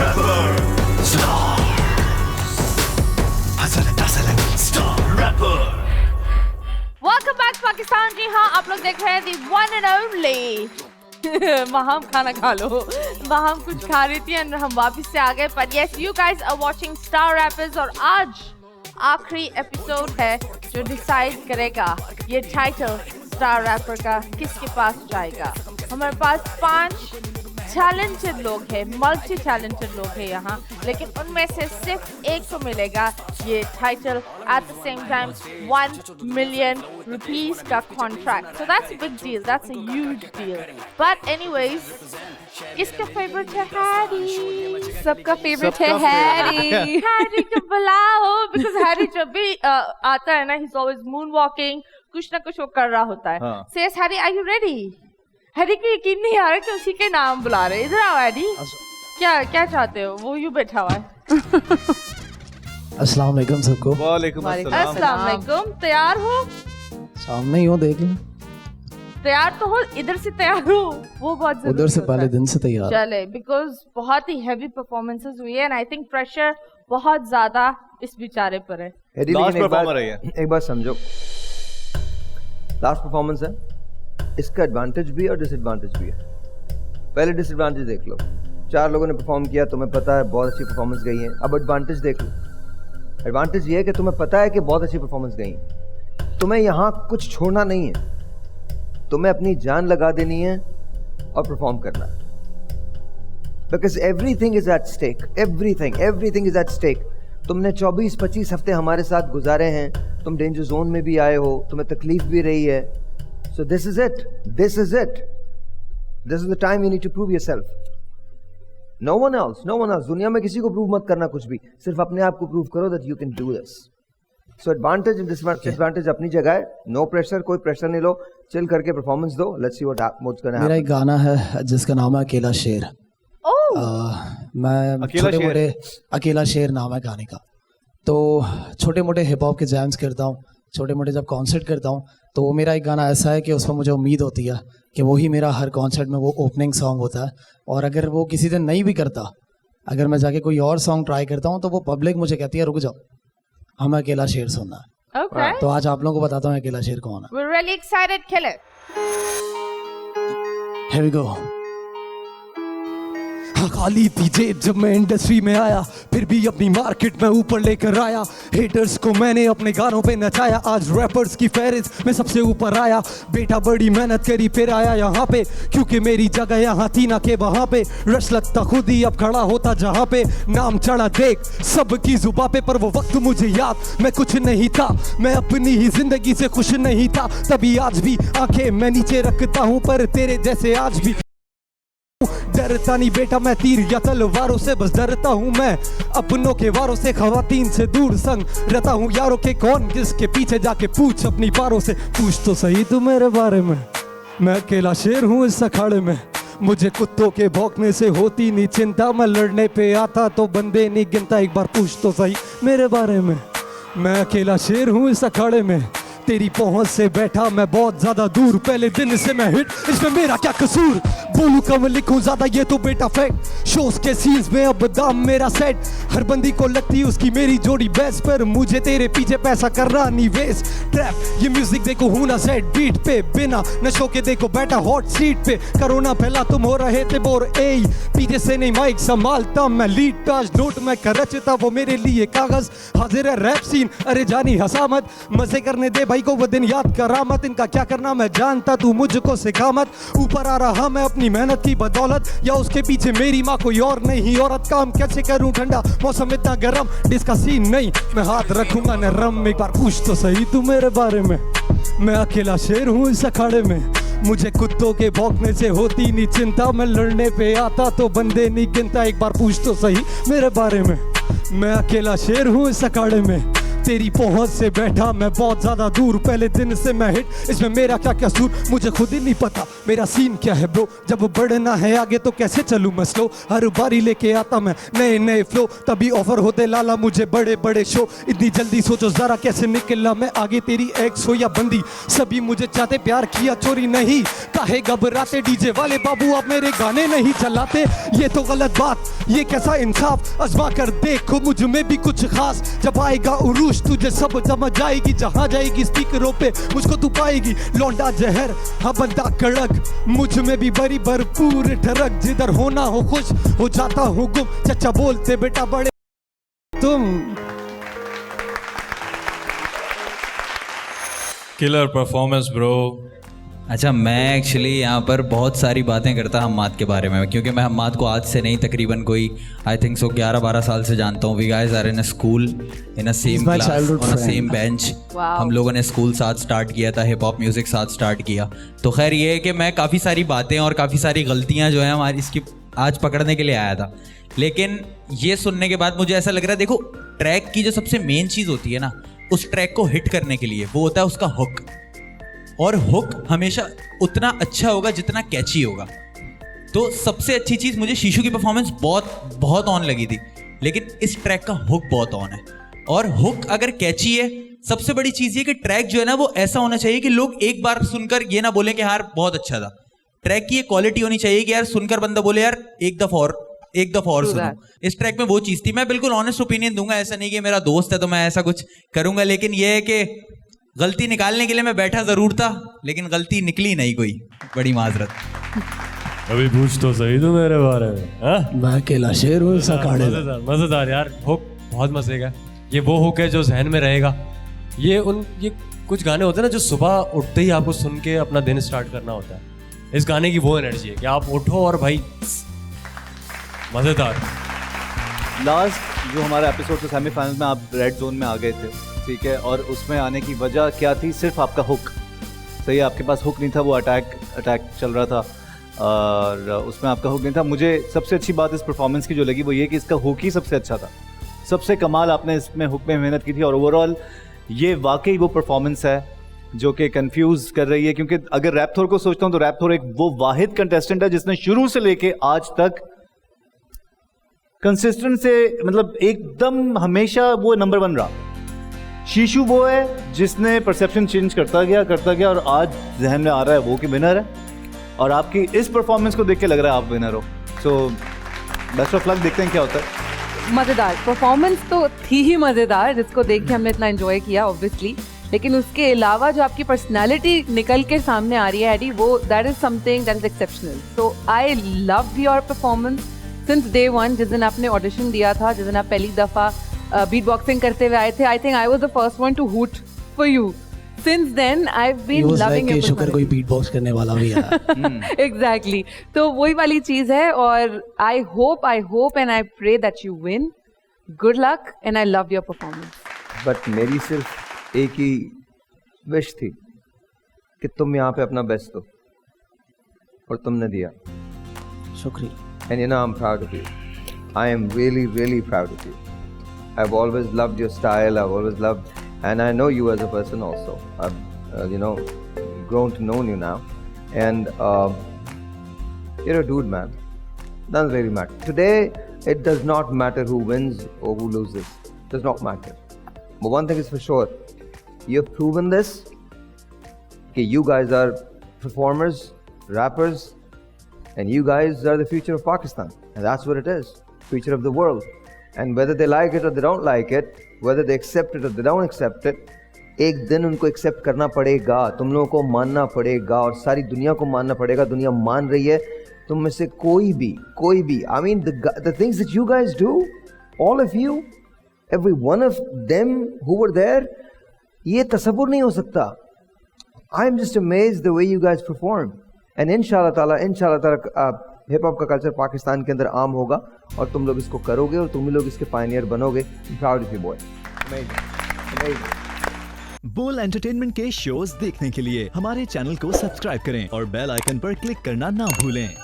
Welcome back Pakistan. जी हाँ, आप लोग देख रहे हैं दी वन एंड ओनली वहाम खाना खा लो। वहाम कुछ खा रही थी और हम वापस से आ गए। पर yes, you guys are watching star rappers और आज आखिरी एपिसोड है जो डिसाइड करेगा ये टाइटल स्टार रैपर का किसके पास जाएगा। हमारे पास 5 टैलेंटेड लोग हैं, मल्टी टैलेंटेड लोग हैं यहाँ, लेकिन उनमें से सिर्फ एक को मिलेगा ये title at the same time 1 million rupees का contract. So that's a big deal, that's a huge deal. But anyways, किसका फेवरेट है? हैरी। सबका फेवरेट है हैरी। हैरी को बुलाओ, बिकॉज़ हैरी जब भी आता है ना, he is always moon walking, कुछ ना कुछ वो कर रहा होता है। Says Harry, are you ready? Harry को यकीन नहीं आ रहा कि उसी के नाम बुला रहे। इधर आओ हैरी। क्या चाहते हो? वो यूं बैठा हुआ है। अस्सलाम वालेकुम सबको। वालेकुम अस्सलाम वालेकुम। तैयार हो? सामने ही हो, देख लो। तैयार तो हो, इधर से तैयार हो, वो बहुत जरूरी उधर से होता पहले है। दिन से तैयार चले, बिकॉज बहुत ही हैवी परफॉर्मेंसेस हुई है एंड आई थिंक प्रेशर बहुत ज्यादा इस बेचारे पर है। लास्ट परफॉर्मर है ये। एक बात समझो, लास्ट परफॉर्मेंस है, इसका एडवांटेज भी है और डिसएडवांटेज भी है। पहले डिसएडवांटेज देख लो, 4 लोगों ने परफॉर्म किया, तुम्हें पता है बहुत अच्छी परफॉर्मेंस गई है। अब एडवांटेज देख लो। एडवांटेज ये है कि तुम्हें पता है कि बहुत अच्छी परफॉर्मेंस गई है, तुम्हें यहाँ कुछ छोड़ना नहीं है, तुम्हें अपनी जान लगा देनी है और परफॉर्म करना है। Because everything is at stake, everything is at stake. तुमने 24-25 हफ्ते हमारे साथ गुजारे हैं, तुम डेंजर जोन में भी आए हो, तुम्हें तकलीफ भी रही है। So this is it. This is the time you need to prove yourself. No one else. दुनिया में किसी को प्रूव मत करना कुछ भी, सिर्फ अपने आप को प्रूव करो that you can do this. So advantage and disadvantage अपनी जगह है। No pressure, कोई प्रेशर नहीं लो, चिल करके परफॉर्मेंस दो। Let's see what's gonna happen. मेरा एक गाना है जिसका नाम है अकेला शेर। मैं छोटे-मोटे अकेला शेर नाम है गाने का। तो छोटे मोटे हिप हॉप के जैम्स करता हूँ, छोटे मोटे जब कॉन्सर्ट करता हूँ, तो वो मेरा एक गाना ऐसा है कि उस पर मुझे उम्मीद होती है कि वही मेरा हर कॉन्सर्ट में वो ओपनिंग सॉन्ग होता है। और अगर वो किसी दिन नहीं भी करता, अगर मैं जाके कोई और सॉन्ग ट्राई करता हूँ, तो वो पब्लिक मुझे कहती है रुक जाओ, हमें अकेला शेर सुनना है। Okay. तो आज आप लोगों को बताता हूँ अकेला शेर कौन है। We're really excited, kill it. Here we go. खाली थी जेब जब मैं इंडस्ट्री में आया, फिर भी अपनी मार्केट में ऊपर लेकर आया। हेटर्स को मैंने अपने गानों पे नचाया, आज रैपर्स की फहरिस्त में सबसे ऊपर आया। बेटा बड़ी मेहनत करी फिर आया यहाँ पे, क्योंकि मेरी जगह यहाँ थी ना के वहाँ पे। रश लगता खुद ही अब खड़ा होता जहाँ पे, नाम चढ़ा देख सबकी जुबां पे। पर वो वक्त मुझे याद, मैं कुछ नहीं था, मैं अपनी ही जिंदगी से खुश नहीं था। तभी आज भी आंखें मैं नीचे रखता हूँ, पर तेरे जैसे आज भी डरता नहीं बेटा मैं तीर या तलवारों से, बस डरता हूँ मैं अपनों के वारों से। खवातीन से दूर संग रहता हूँ यारों के, कौन किसके पीछे जाके पूछ अपनी पारों से। पूछ तो सही तू मेरे बारे में, मैं अकेला शेर हूँ इस अखाड़े में। मुझे कुत्तों के भौंकने से होती नहीं चिंता, मैं लड़ने पे आता तो बंदे नहीं गिनता। एक बार पूछ तो सही मेरे बारे में, मैं अकेला शेर हूँ इस अखाड़े में। तेरी पहुंच से बैठा मैं बहुत ज्यादा दूर, पहले दिन से मैं हिट, इसमें मेरा क्या कसूर। बोलूं कम लिखूं ज्यादा ये तो बेटा फैक्ट, शोज के सीन्स में अब दाम मेरा सेट। हर बंदी को लगती उसकी मेरी जोड़ी बेस्ट, पर मुझे तेरे पीछे पैसा करना नहीं वेस्ट। ट्रैप ये म्यूजिक देखो हूं ना सेट बीट पे, बिना नशों के देखो बैठा हॉट सीट पे। कोरोना फैला तुम हो रहे थे बोर, ए पीछे से नहीं माइक संभालता मैं लीड। ताज नोट मैं रचता वो मेरे लिए कागज, हाजिर है रैप सीन अरे जानी हंसा मत। मजे करने दे भाई को वो दिन याद करा मत, इनका क्या करना मैं जानता तू मुझको सिखा मत। ऊपर आ रहा मैं अपनी मेहनत की बदौलत, या उसके पीछे मेरी माँ कोई और नहीं औरत। काम कैसे करूं ठंडा मौसम इतना गर्म, जिसका सीन नहीं मैं हाथ रखूंगा नरम। एक बार पूछ तो सही तू मेरे बारे में, मैं अकेला शेर हूँ इस अखाड़े में। मुझे कुत्तों के भौंकने से होती नहीं चिंता, मैं लड़ने पे आता तो बंदे नहीं गिनता। एक बार पूछ तो सही मेरे बारे में, मैं अकेला शेर हूँ इस अखाड़े में। तेरी पहुंच से बैठा मैं बहुत ज्यादा दूर, पहले दिन से मैं हिट, इसमें मेरा क्या कसूर, मुझे खुद ही नहीं पता मेरा सीन क्या है ब्रो। जब बढ़ना है आगे तो कैसे चलूं मैं स्लो, हर बारी लेके आता मैं नए नए फ्लो, तभी ऑफर होते लाला मुझे बड़े बड़े शो। इतनी जल्दी सोचो जरा कैसे निकला मैं आगे, तेरी एक्स हो या बंदी, सभी मुझे चाहते, प्यार किया चोरी नहीं, काहे घबराते डीजे वाले बाबू आप मेरे गाने नहीं चलाते, ये तो गलत बात, ये कैसा इंसाफ, आजमा कर देखो मुझ में भी कुछ खास, जब आएगा उरूज तुझे सब समझ आएगी, जहां जाएगी स्पीकरों पे मुझको तू पाएगी, लौंडा जहर हाँ बंदा कड़क, मुझ में भी बड़ी भरपूर ठरक, जिधर होना हो खुश हो जाता हूँ गुम, चचा बोलते बेटा बड़े तुम। Killer performance bro. अच्छा, मैं एक्चुअली यहाँ पर बहुत सारी बातें करता हम्माद के बारे में, क्योंकि मैं हम्माद को आज से नहीं तकरीबन कोई आई थिंक सो 11-12 साल से जानता हूँ। We guys are in a school, in a same class, on a same bench. हम लोगों ने स्कूल साथ स्टार्ट किया था, हिप हॉप म्यूज़िक साथ स्टार्ट किया। तो खैर ये है कि मैं काफ़ी सारी बातें और काफ़ी सारी गलतियाँ जो हैं हमारी इसकी आज पकड़ने के लिए आया था, लेकिन ये सुनने के बाद मुझे ऐसा लग रहा है, देखो ट्रैक की जो सबसे मेन चीज़ होती है ना, उस ट्रैक को हिट करने के लिए वो होता है उसका हुक, और हुक हमेशा उतना अच्छा होगा जितना कैची होगा। तो सबसे अच्छी चीज़ मुझे शीशु की परफॉर्मेंस बहुत बहुत ऑन लगी थी, लेकिन इस ट्रैक का हुक बहुत ऑन है, और हुक अगर कैची है, सबसे बड़ी चीज़ ये कि ट्रैक जो है ना वो ऐसा होना चाहिए कि लोग एक बार सुनकर ये ना बोलें कि यार बहुत अच्छा था। ट्रैक की ये क्वालिटी होनी चाहिए कि यार सुनकर बंदा बोले यार एक दफ़ा और सुनो। इस ट्रैक में वो चीज़ थी। मैं बिल्कुल ऑनेस्ट ओपिनियन दूंगा, ऐसा नहीं कि मेरा दोस्त है तो मैं ऐसा कुछ करूंगा, लेकिन ये है कि गलती निकालने के लिए मैं बैठा जरूर था, लेकिन गलती निकली नहीं कोई, बड़ी माजरत। अभी पूछ तो सही तो मेरे बारे में। हाँ, मैं अकेला शेर हूँ मजेदार यार, हुक बहुत मजे का। ये वो हुक है जो जहन में रहेगा। ये कुछ गाने होते हैं ना जो सुबह उठते ही आपको सुन के अपना दिन स्टार्ट करना होता है। इस गाने की वो एनर्जी है कि आप उठो और भाई मजेदार। लास्ट जो हमारा एपिसोड था सेमीफाइनल में आप रेड जोन में आ गए थे, ठीक है, और उसमें आने की वजह क्या थी? सिर्फ आपका हुक। सही है, आपके पास हुक नहीं था, वो अटैक चल रहा था और उसमें आपका हुक नहीं था। मुझे सबसे अच्छी बात इस परफॉर्मेंस की जो लगी वो ये कि इसका हुक ही सबसे अच्छा था, सबसे कमाल आपने इसमें हुक में मेहनत की थी, और ओवरऑल ये वाकई वो परफॉर्मेंस है जो कि कंफ्यूज कर रही है। क्योंकि अगर रैपथोर को सोचता हूँ तो रैपथोर एक वो वाहिद कंटेस्टेंट है जिसने शुरू से लेके आज तक कंसिस्टेंट से, मतलब एकदम हमेशा वो नंबर 1 रहा। शीशु वो है जिसने परसेप्शन चेंज करता गया और आज जहन में आ रहा है वो कि विनर है, और आपकी इस परफॉर्मेंस को देख के लग रहा है आप विनर हो। सो बेस्ट ऑफ लक, देखते हैं क्या होता है। मज़ेदार परफॉर्मेंस तो थी ही मज़ेदार, जिसको देख के हमने इतना एंजॉय किया ऑब्वियसली, लेकिन उसके अलावा जो आपकी पर्सनालिटी निकल के सामने आ रही है एडी, वो that is something that is exceptional. So I love your performance since day 1। जिस दिन आपने ऑडिशन दिया था, जिस दिन आप पहली दफ़ा बीट बॉक्सिंग करते हुए आए थे, I think I was the first one two hoot for you. Since then, I've been loving your शुक्र कोई बीट बॉक्स करने वाला भी है। Exactly. तो वही वाली चीज़ है, और I hope and I pray that you win. Good luck and I love your performance. But मेरी सिर्फ एक ही विश थी कि तुम यहाँ पे अपना बेस्ट दो, और तुमने दिया। शुक्रिया। And you know, I'm proud of you. I am really, really proud of you. I've always loved your style. I've always loved, and I know you as a person also. I've, grown to know you now. And you're a dude, man. Doesn't really matter. Today, it does not matter who wins or who loses. Does not matter. But one thing is for sure. You've proven this. Okay, you guys are performers, rappers, and you guys are the future of Pakistan. And that's what it is. Future of the world. And whether they like it or they don't like it, whether they accept it or they don't accept it, एक दिन उनको accept करना पड़ेगा, तुम लोगों को मानना पड़ेगा, और सारी दुनिया को मानना पड़ेगा। दुनिया मान रही है, तुम में से कोई भी I mean the things that you guys do, all of you, every one of them who were there, ये तसव्वुर नहीं हो सकता। I'm just amazed the way you guys perform. And इंशाल्लाह ताला हिप हॉप का कल्चर पाकिस्तान के अंदर आम होगा, और तुम लोग इसको करोगे, और तुम लोग इसके पायनियर बनोगे। Proud of you boy. बोल एंटरटेनमेंट के शोज देखने के लिए हमारे चैनल को सब्सक्राइब करें और बेल आइकन पर क्लिक करना ना भूलें।